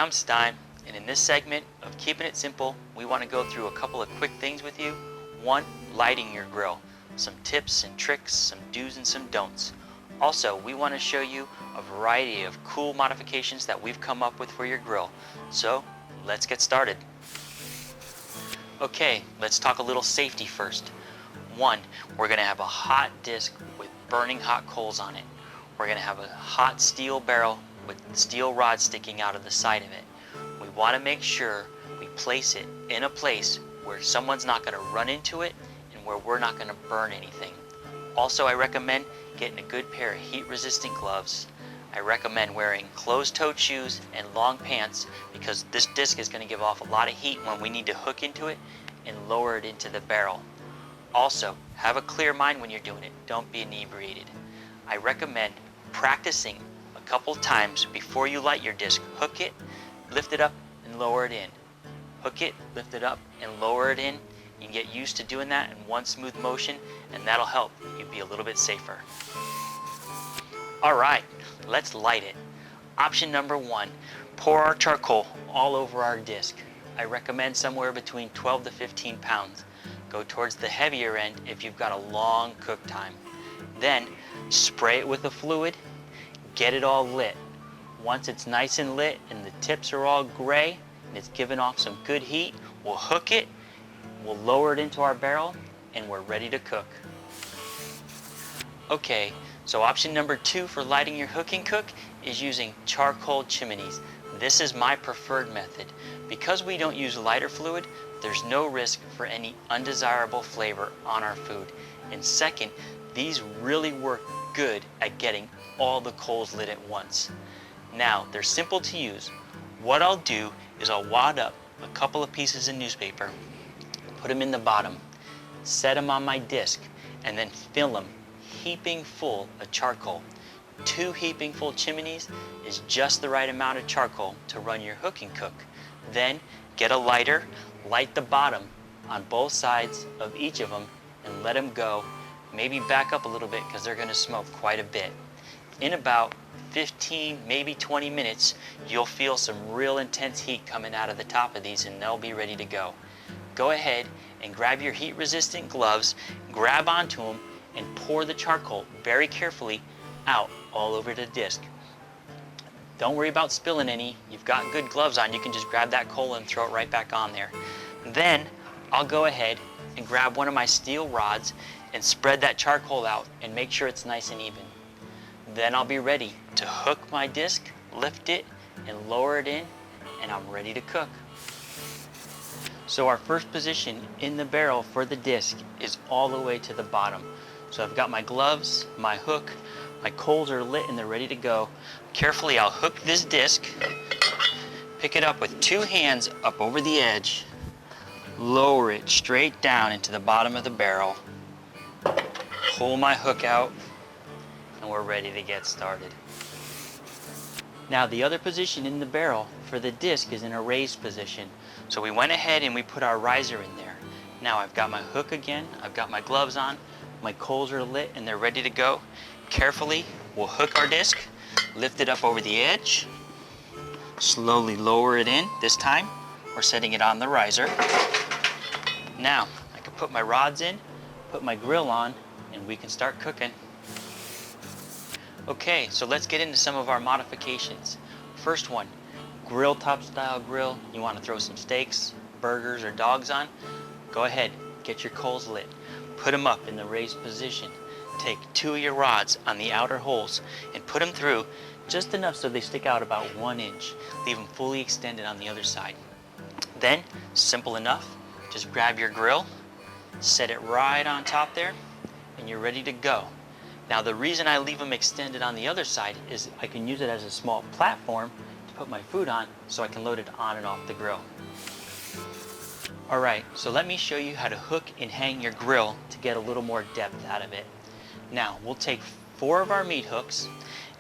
I'm Stym, and in this segment of Keeping It Simple, we want to go through a couple of quick things with you. One, lighting your grill. Some tips and tricks, some do's and some don'ts. Also, we want to show you a variety of cool modifications that we've come up with for your grill. So, let's get started. Okay, let's talk a little safety first. One, we're going to have a hot disc with burning hot coals on it. We're going to have a hot steel barrel with steel rods sticking out of the side of it. We want to make sure we place it in a place where someone's not going to run into it and where we're not going to burn anything. Also, I recommend getting a good pair of heat-resistant gloves. I recommend wearing closed-toed shoes and long pants because this disc is going to give off a lot of heat when we need to hook into it and lower it into the barrel. Also, have a clear mind when you're doing it. Don't be inebriated. I recommend practicing a couple times before you light your disc. Hook it, lift it up, and lower it in. Hook it, lift it up, and lower it in. You can get used to doing that in one smooth motion, and that'll help you be a little bit safer. Alright, let's light it. Option number one, pour our charcoal all over our disc. I recommend somewhere between 12 to 15 pounds. Go towards the heavier end if you've got a long cook time. Then, spray it with a fluid, get it all lit. Once it's nice and lit and the tips are all gray and it's giving off some good heat, we'll hook it, we'll lower it into our barrel, and we're ready to cook. Okay, so option number two for lighting your hook and cook is using charcoal chimneys. This is my preferred method. Because we don't use lighter fluid, there's no risk for any undesirable flavor on our food. And second, these really work good at getting all the coals lit at once. Now, they're simple to use. What I'll do is I'll wad up a couple of pieces of newspaper, put them in the bottom, set them on my disc, and then fill them heaping full of charcoal. 2 heaping full chimneys is just the right amount of charcoal to run your hook and cook. Then get a lighter, light the bottom on both sides of each of them, and let them go. Maybe back up a little bit because they're going to smoke quite a bit. In about 15, maybe 20 minutes, you'll feel some real intense heat coming out of the top of these and they'll be ready to go. Go ahead and grab your heat-resistant gloves, grab onto them, and pour the charcoal very carefully out all over the disc. Don't worry about spilling any. You've got good gloves on. You can just grab that coal and throw it right back on there. Then I'll go ahead and grab one of my steel rods and spread that charcoal out and make sure it's nice and even. Then I'll be ready to hook my disc, lift it, and lower it in, and I'm ready to cook. So our first position in the barrel for the disc is all the way to the bottom. So I've got my gloves, my hook, my coals are lit and they're ready to go. Carefully I'll hook this disc, pick it up with 2 hands up over the edge, lower it straight down into the bottom of the barrel, pull my hook out, and we're ready to get started. Now the other position in the barrel for the disc is in a raised position. So we went ahead and we put our riser in there. Now I've got my hook again, I've got my gloves on, my coals are lit and they're ready to go. Carefully, we'll hook our disc, lift it up over the edge, slowly lower it in. This time, we're setting it on the riser. Now, I can put my rods in, put my grill on, and we can start cooking. Okay, so let's get into some of our modifications. First one, grill top style grill. You want to throw some steaks, burgers, or dogs on? Go ahead, get your coals lit. Put them up in the raised position. Take 2 of your rods on the outer holes and put them through just enough so they stick out about 1 inch. Leave them fully extended on the other side. Then, simple enough, just grab your grill, set it right on top there, and you're ready to go. Now the reason I leave them extended on the other side is I can use it as a small platform to put my food on so I can load it on and off the grill. Alright, so let me show you how to hook and hang your grill to get a little more depth out of it. Now we'll take 4 of our meat hooks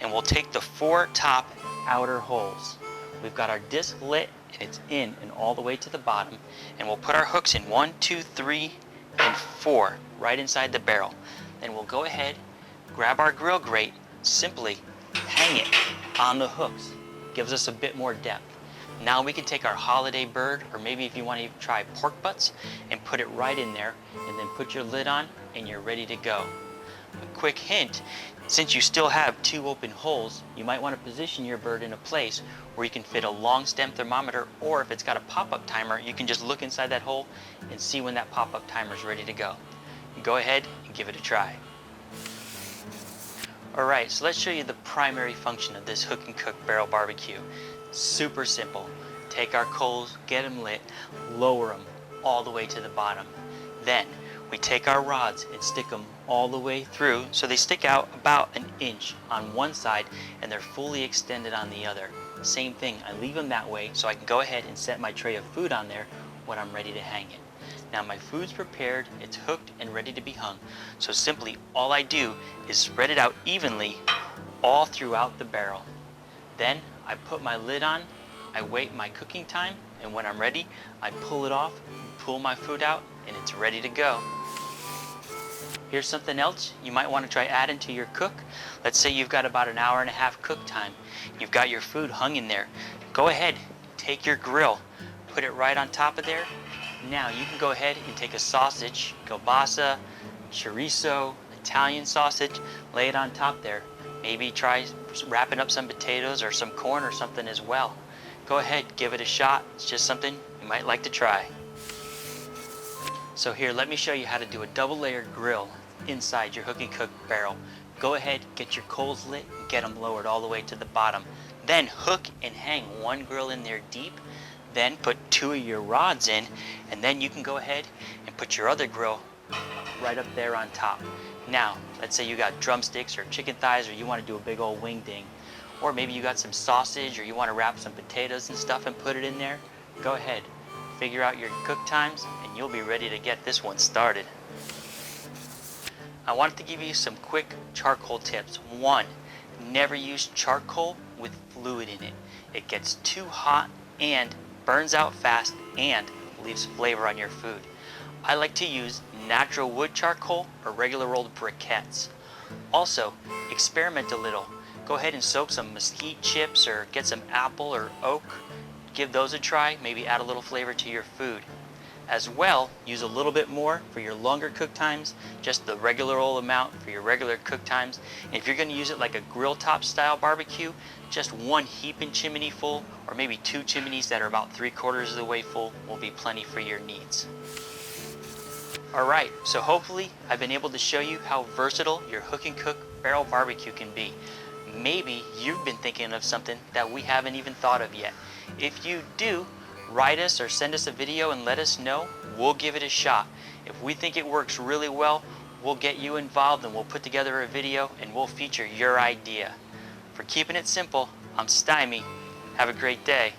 and we'll take the 4 top outer holes. We've got our disc lit and it's in and all the way to the bottom, and we'll put our hooks in 1, 2, 3, and 4 right inside the barrel. Then we'll go ahead, grab our grill grate, simply hang it on the hooks. Gives us a bit more depth. Now we can take our holiday bird, or maybe if you want to try pork butts, and put it right in there, and then put your lid on, and you're ready to go. A quick hint, since you still have 2 open holes, you might want to position your bird in a place where you can fit a long stem thermometer, or if it's got a pop-up timer, you can just look inside that hole and see when that pop-up timer is ready to go. Go ahead and give it a try. Alright, so let's show you the primary function of this hook and cook barrel barbecue. Super simple. Take our coals, get them lit, lower them all the way to the bottom. Then we take our rods and stick them all the way through so they stick out about an inch on one side and they're fully extended on the other. Same thing, I leave them that way so I can go ahead and set my tray of food on there when I'm ready to hang it. Now my food's prepared, it's hooked and ready to be hung. So simply all I do is spread it out evenly all throughout the barrel. Then I put my lid on, I wait my cooking time, and when I'm ready, I pull it off, pull my food out, and it's ready to go. Here's something else you might want to try adding to your cook. Let's say you've got about an hour and a half cook time. You've got your food hung in there. Go ahead, take your grill, put it right on top of there. Now you can go ahead and take a sausage, kielbasa, chorizo, Italian sausage, lay it on top there. Maybe try wrapping up some potatoes or some corn or something as well. Go ahead, give it a shot. It's just something you might like to try. So here, let me show you how to do a double layered grill inside your hook and cook barrel. Go ahead, get your coals lit, and get them lowered all the way to the bottom. Then hook and hang one grill in there deep. Then put 2 of your rods in, and then you can go ahead and put your other grill right up there on top. Now, let's say you got drumsticks or chicken thighs, or you want to do a big old wing ding. Or maybe you got some sausage, or you want to wrap some potatoes and stuff and put it in there. Go ahead, figure out your cook times, and you'll be ready to get this one started. I wanted to give you some quick charcoal tips. 1, never use charcoal with fluid in it. It gets too hot and burns out fast and leaves flavor on your food. I like to use natural wood charcoal or regular old briquettes. Also, experiment a little. Go ahead and soak some mesquite chips or get some apple or oak. Give those a try, maybe add a little flavor to your food. As well, use a little bit more for your longer cook times, just the regular old amount for your regular cook times. And if you're going to use it like a grill top style barbecue, just 1 heaping chimney full, or maybe 2 chimneys that are about 3/4 of the way full will be plenty for your needs. Alright, so hopefully I've been able to show you how versatile your hook and cook barrel barbecue can be. Maybe you've been thinking of something that we haven't even thought of yet. If you do, write us or send us a video and let us know. We'll give it a shot. If we think it works really well, we'll get you involved and we'll put together a video and we'll feature your idea. For keeping it simple, I'm Stym-E. Have a great day.